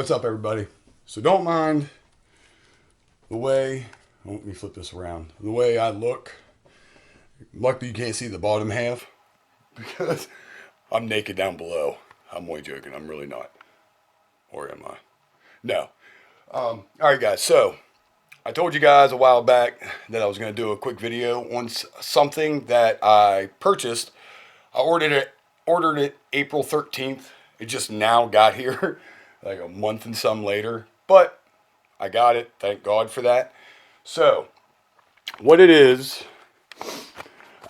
What's up, everybody? So don't mind the way, let me flip this around, the way I look. Luckily you can't see the bottom half because I'm naked down below. I'm only joking, I'm really not. Or am I? No. Alright guys, so I told you guys a while back that I was going to do a quick video on something that I purchased. I ordered it April 13th. It just now got here, like a month and some later. But I got it. Thank God for that. So, what it is,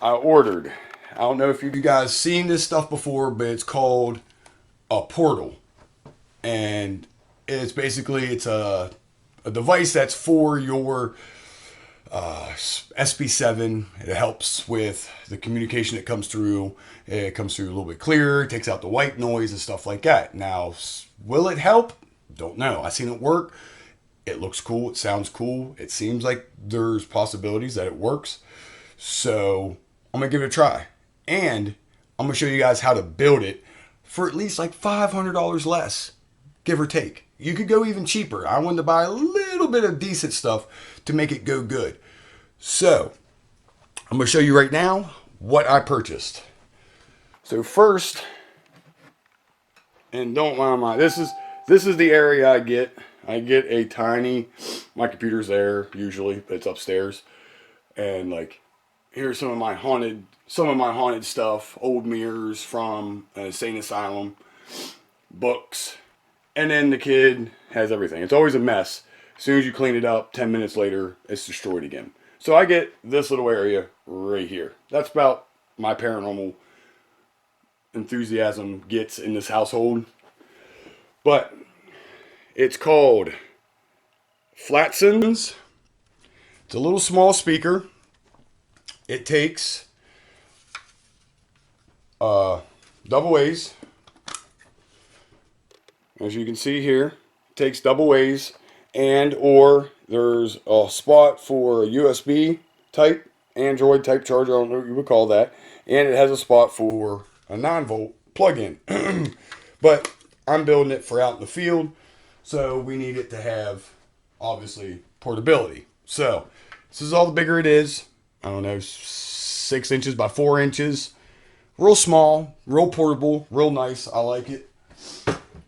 I ordered. I don't know if you guys seen this stuff before, but it's called a portal. And it's basically, it's a device that's for your SP7. It helps with the communication that comes through. It comes through a little bit clearer. It takes out the white noise and stuff like that. Now, will it help? Don't know. I've seen it work. It looks cool. It sounds cool. It seems like there's possibilities that it works. So I'm going to give it a try. And I'm going to show you guys how to build it for at least like $500 less, give or take. You could go even cheaper. I wanted to buy a little bit of decent stuff to make it go good. So I'm going to show you right now what I purchased. So first, and don't mind my, this is the area I get. I get a tiny, my computer's there usually, but it's upstairs. And like, here's some of my haunted stuff, old mirrors from an insane asylum, books, and then the kid has everything. It's always a mess. As soon as you clean it up, 10 minutes later, it's destroyed again. So I get this little area right here. That's about my paranormal enthusiasm gets in this household. But it's called Flatsons. It's a little small speaker. It takes double A's. As you can see here, it takes double A's, and or there's a spot for a USB type, Android type charger, I don't know what you would call that, and it has a spot for a 9-volt plug-in. But I'm building it for out in the field, so we need it to have, obviously, portability. So, this is all the bigger it is. I don't know, 6 inches by 4 inches. Real small, real portable, real nice. I like it.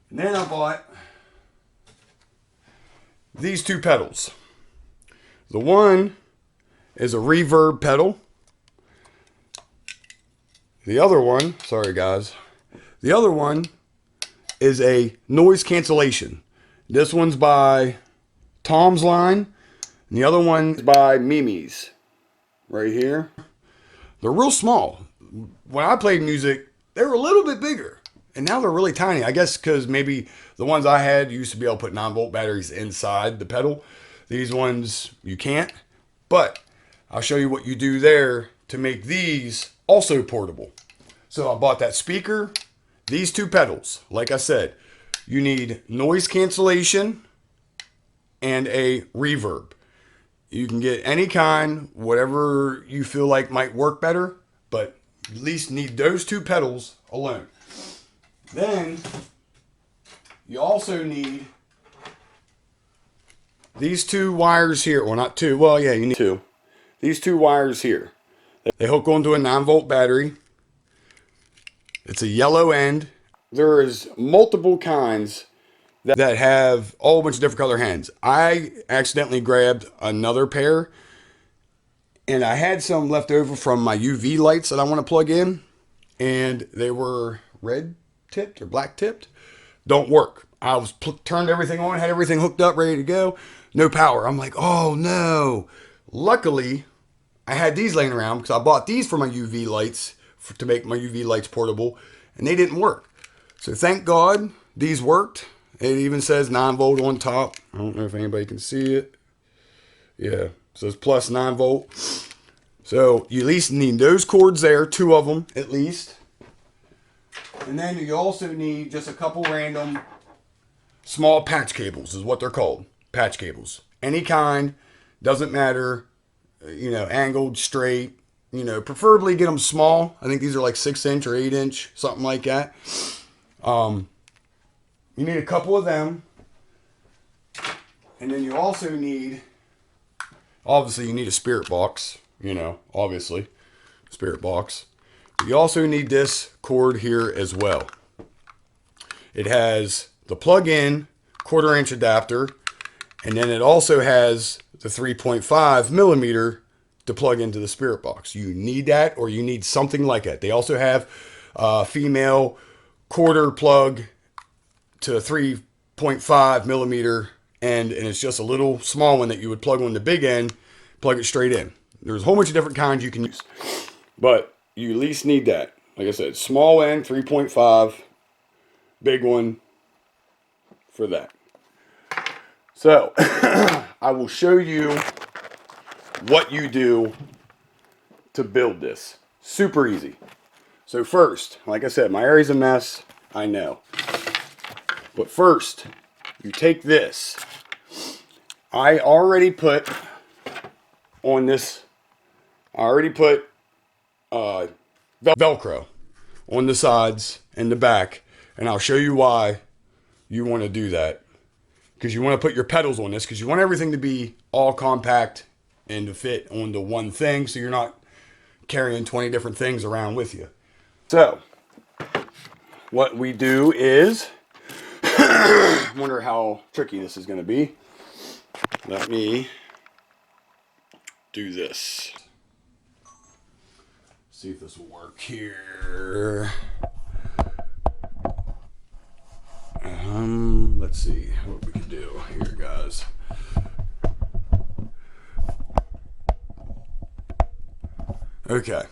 And then I bought these two pedals. The one is a reverb pedal. The other one, sorry guys, the other one is a noise cancellation. This one's by Tom's Line, and the other one's by Mimi's, right here. They're real small. When I played music, they were a little bit bigger. And now they're really tiny. I guess because maybe the ones I had used to be able to put 9-volt batteries inside the pedal. These ones you can't. But I'll show you what you do there to make these also portable. So I bought that speaker, these two pedals. Like I said, you need noise cancellation and a reverb. You can get any kind, whatever you feel like might work better, but at least need those two pedals alone. Then you also need these two wires here. Well, not two. Well, yeah, you need two. These two wires here. They hook onto a 9-volt battery. It's a yellow end. There is multiple kinds that have a whole bunch of different color hands. I accidentally grabbed another pair, and I had some left over from my UV lights that I want to plug in, and they were red tipped or black tipped. Don't work. I was turned everything on, had everything hooked up, ready to go. No power. I'm like, oh no. Luckily, I had these laying around because I bought these for my UV lights to make my UV lights portable, and they didn't work. So thank God these worked. It even says 9-volt on top. I don't know if anybody can see it. Yeah, it says plus 9-volt. So you at least need those cords there, 2 of them at least. And then you also need just a couple random small patch cables is what they're called. Patch cables. Any kind. Doesn't matter. You know, angled, straight. You know, preferably get them small. I think these are like 6-inch or 8-inch. Something like that. You need a couple of them. And then you also need, obviously you need a spirit box, you know, obviously, spirit box. But you also need this cord here as well. It has the plug-in 1/4 inch adapter, and then it also has the 3.5 millimeter to plug into the spirit box. You need that, or you need something like that. They also have a female 1/4 plug to 3.5 millimeter end, and it's just a little small one that you would plug on the big end, plug it straight in. There's a whole bunch of different kinds you can use, but you at least need that. Like I said, small end 3.5, big one for that. So I will show you what you do to build this. Super easy. So first, like I said, my area's a mess, I know. But first, you take this. I already put on this, Velcro on the sides and the back, and I'll show you why you want to do that. Because you want to put your pedals on this, because you want everything to be all compact and to fit onto one thing, so you're not carrying 20 different things around with you. So, what we do is, wonder how tricky this is going to be. Let me do this. See if this will work here. Let's see what we can do here, guys. Okay.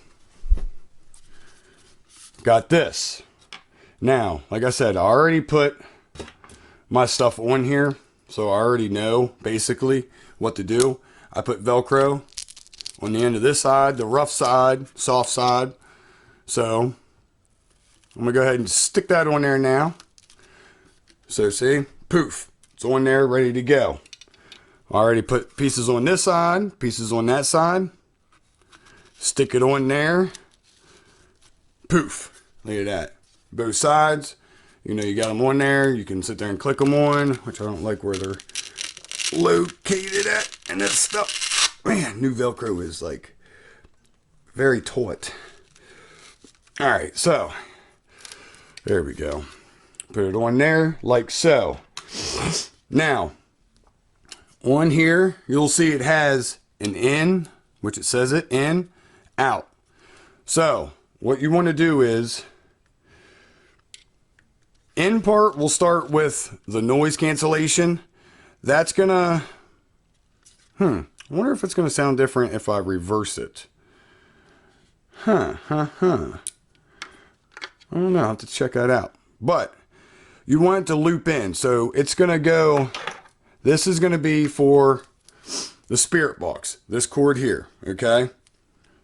Got this. Now, like I said, I already put my stuff on here, so I already know basically what to do. I put Velcro on the end of this side, the rough side, soft side. So I'm gonna go ahead and stick that on there now. So see, poof, it's on there, ready to go. I already put pieces on this side, pieces on that side. Stick it on there. Poof, look at that. Both sides, you know, you got them on there. You can sit there and click them on, which I don't like where they're located at and this stuff. Man, new Velcro is like very taut. All right, so there we go. Put it on there like so. Now, on here, you'll see it has an in, which it says it, in, out. So, what you want to do is, in part, we'll start with the noise cancellation. That's gonna, I wonder if it's gonna sound different if I reverse it. I don't know, I'll have to check that out. But, you want it to loop in. So, it's gonna go, this is gonna be for the spirit box, this cord here, okay?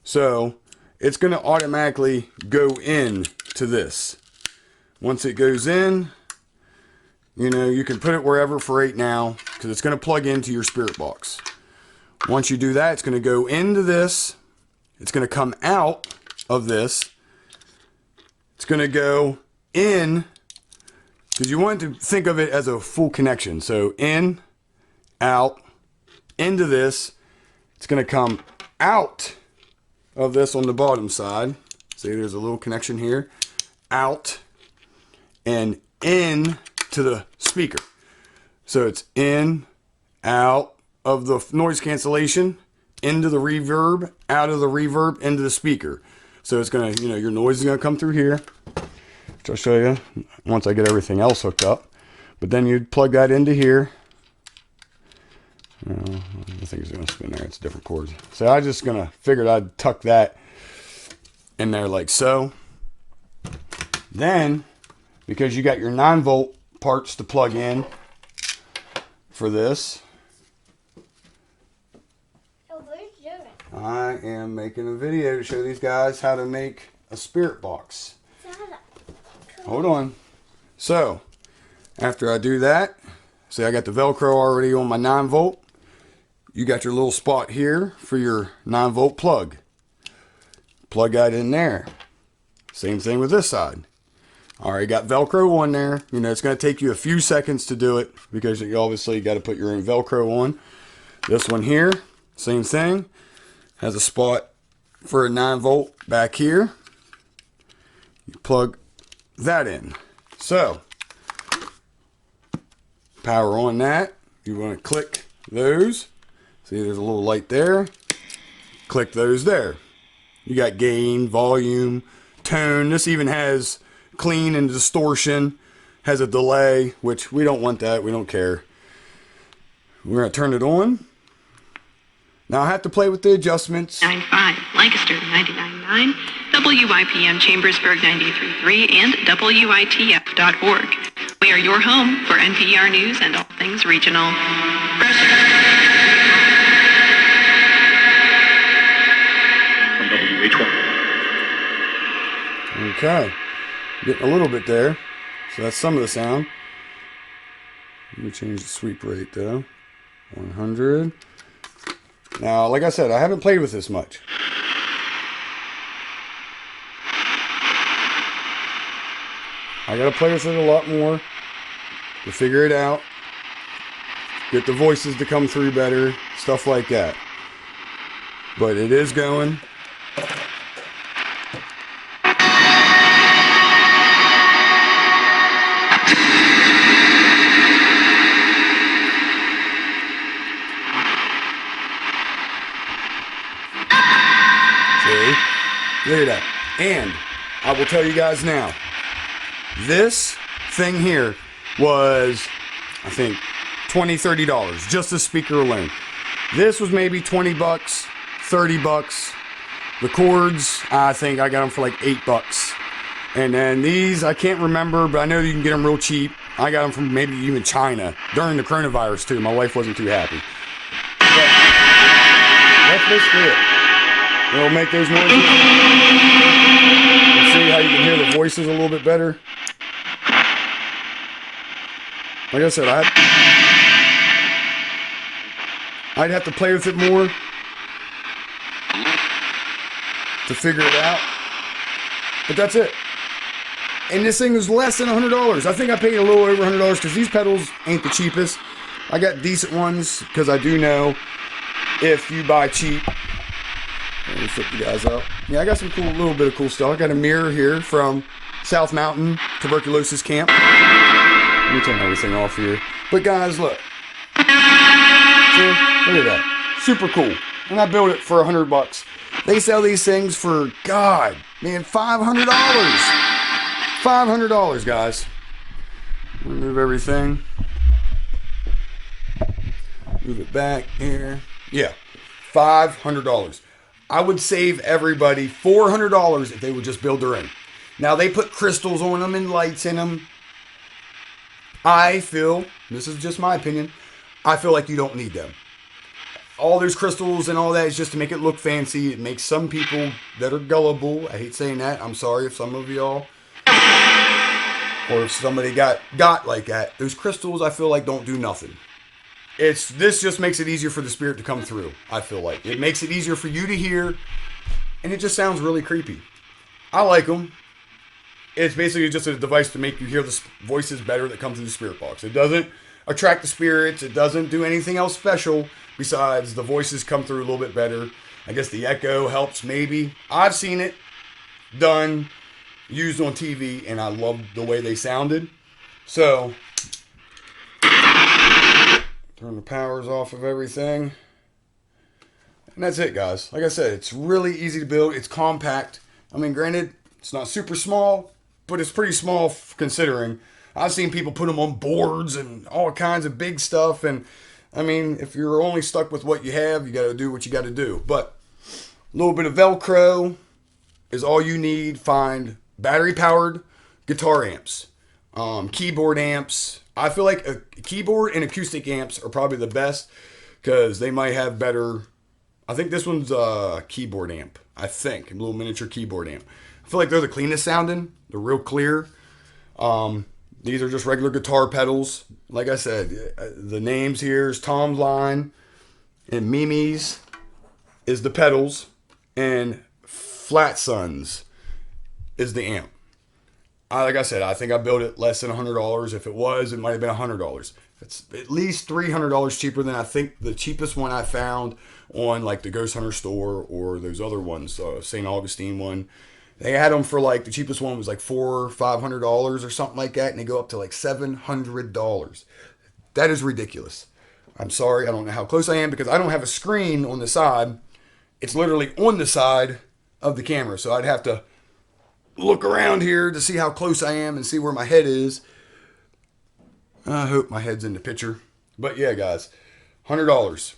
So, it's gonna automatically go in to this. Once it goes in, you know, you can put it wherever for right now, because it's gonna plug into your spirit box. Once you do that, it's gonna go into this, it's gonna come out of this, it's gonna go in, because you want to think of it as a full connection. So in, out, into this. It's going to come out of this on the bottom side. See, there's a little connection here. Out and in to the speaker. So it's in, out of the noise cancellation, into the reverb, out of the reverb, into the speaker. So it's going to, you know, your noise is going to come through here. Which I'll show you once I get everything else hooked up. But then you'd plug that into here. I think it's going to spin there. It's a different cord. So I just going to figured I'd tuck that in there like so. Then, because you got your 9-volt parts to plug in for this, I am making a video to show these guys how to make a spirit box. Hold on. So, after I do that, see, I got the Velcro already on my 9-volt. You got your little spot here for your 9-volt plug. Plug that in there. Same thing with this side. All right, got Velcro on there. You know, it's going to take you a few seconds to do it because you obviously got to put your own Velcro on. This one here, same thing. Has a spot for a 9-volt back here. You plug that in. So, power on that. You want to click those. See, there's a little light there. Click those there. You got gain, volume, tone. This even has clean and distortion. Has a delay, which we don't want that. We don't care. We're going to turn it on. Now I have to play with the adjustments. 95, Lancaster 99.9, WIPM Chambersburg 93.3, and WITF.org. We are your home for NPR News and all things regional. From WH1. Okay. Getting a little bit there. So that's some of the sound. Let me change the sweep rate though. 100. Now, like I said, I haven't played with this much. I gotta play with it a lot more to figure it out. Get the voices to come through better, stuff like that. But it is going. Look at that. And I will tell you guys now, this thing here was, I think, $20, $30, just the speaker alone. This was maybe 20 bucks, 30 bucks. The cords, I think I got them for like $8. And then these, I can't remember, but I know you can get them real cheap. I got them from maybe even China during the coronavirus too. My wife wasn't too happy. But that's basically it. It'll make those noises. Let's see how you can hear the voices a little bit better. Like I said, I'd have to play with it more to figure it out. But that's it. And this thing was less than $100. I think I paid a little over $100 because these pedals ain't the cheapest. I got decent ones because I do know if you buy cheap. Let me flip you guys up. Yeah, I got some little bit of cool stuff. I got a mirror here from South Mountain Tuberculosis Camp. Let me turn everything off here. But guys, look. See? Look at that. Super cool. And I built it for $100. They sell these things for, God, man, $500. $500, guys. Remove everything. Move it back here. Yeah, $500. I would save everybody $400 if they would just build their own. Now, they put crystals on them and lights in them. I feel, this is just my opinion, I feel like you don't need them. All those crystals and all that is just to make it look fancy. It makes some people that are gullible. I hate saying that. I'm sorry if some of y'all, or if somebody got like that. Those crystals, I feel like, don't do nothing. This just makes it easier for the spirit to come through, I feel like. It makes it easier for you to hear, and it just sounds really creepy. I like them. It's basically just a device to make you hear the voices better that come through the Spiritbox. It doesn't attract the spirits. It doesn't do anything else special besides the voices come through a little bit better. I guess the echo helps maybe. I've seen it done, used on TV, and I loved the way they sounded. So turn the powers off of everything. And that's it, guys. Like I said, it's really easy to build. It's compact. I mean, granted, it's not super small, but it's pretty small considering. I've seen people put them on boards and all kinds of big stuff. And, I mean, if you're only stuck with what you have, you got to do what you got to do. But a little bit of Velcro is all you need. Find battery-powered guitar amps, keyboard amps. I feel like a keyboard and acoustic amps are probably the best because they might have better. I think this one's a keyboard amp. I think a little miniature keyboard amp. I feel like they're the cleanest sounding. They're real clear. These are just regular guitar pedals. Like I said, the names here is Tom's Line and Mimi's is the pedals and Flat Suns is the amp. like I said, I think I built it less than $100. If it was, it might have been $100. It's at least $300 cheaper than I think the cheapest one I found on like the Ghost Hunter store or those other ones, St. Augustine one. They had them for like the cheapest one was like $400-500 or something like that, and they go up to like $700. That is ridiculous. I'm sorry, I don't know how close I am because I don't have a screen on the side. It's literally on the side of the camera, so I'd have to look around here to see how close I am and see where my head is. I hope my head's in the picture. But yeah, guys, $100.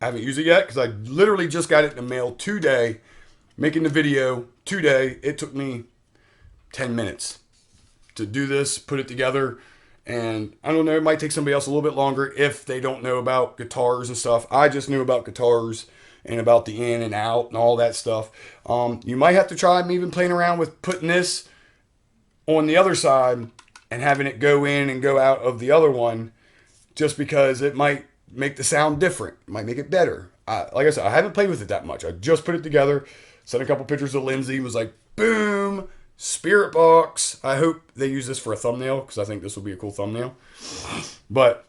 I haven't used it yet because I literally just got it in the mail today. Making the video today. It took me 10 minutes to do this, put it together. And I don't know, it might take somebody else a little bit longer if they don't know about guitars and stuff. I just knew about guitars and about the in and out and all that stuff. You might have to try even playing around with putting this on the other side and having it go in and go out of the other one, just because it might make the sound different. It might make it better. Like I said, I haven't played with it that much. I just put it together, sent a couple pictures to Lindsay, was like, boom, Spiritbox. I hope they use this for a thumbnail because I think this will be a cool thumbnail. But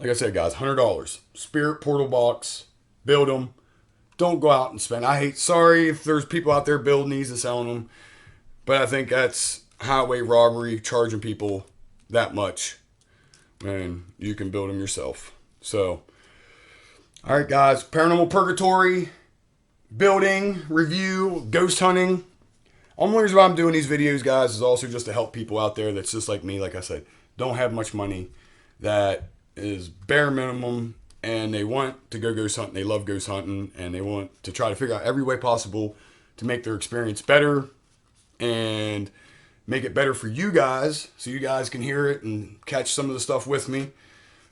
like I said, guys, $100. Spirit Portal Box. Build them. Don't go out and spend. Sorry if there's people out there building these and selling them, but I think that's highway robbery, charging people that much when you can build them yourself. So, all right, guys, Paranormal Purgatory, building, review, ghost hunting. Only reason why I'm doing these videos, guys, is also just to help people out there that's just like me, like I said, don't have much money, that is bare minimum, and they want to go ghost hunting, they love ghost hunting, and they want to try to figure out every way possible to make their experience better and make it better for you guys so you guys can hear it and catch some of the stuff with me.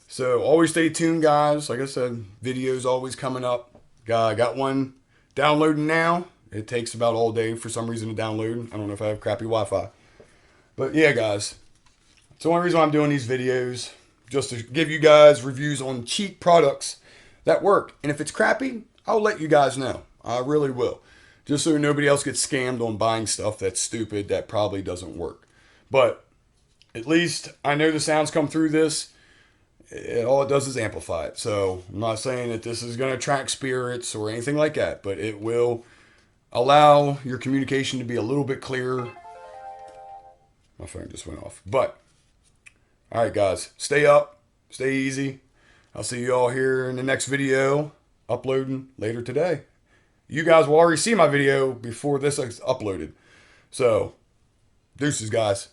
So always stay tuned, guys. Like I said, videos always coming up. I got one downloading now. It takes about all day for some reason to download. I don't know if I have crappy Wi-Fi. But yeah, guys, it's the only reason why I'm doing these videos, just to give you guys reviews on cheap products that work. And if it's crappy, I'll let you guys know. I really will. Just so nobody else gets scammed on buying stuff that's stupid, that probably doesn't work. But at least I know the sounds come through this. All it does is amplify it. So I'm not saying that this is going to attract spirits or anything like that, but it will allow your communication to be a little bit clearer. My phone just went off. But, all right, guys, stay up, stay easy. I'll see you all here in the next video, uploading later today. You guys will already see my video before this is uploaded. So, deuces, guys.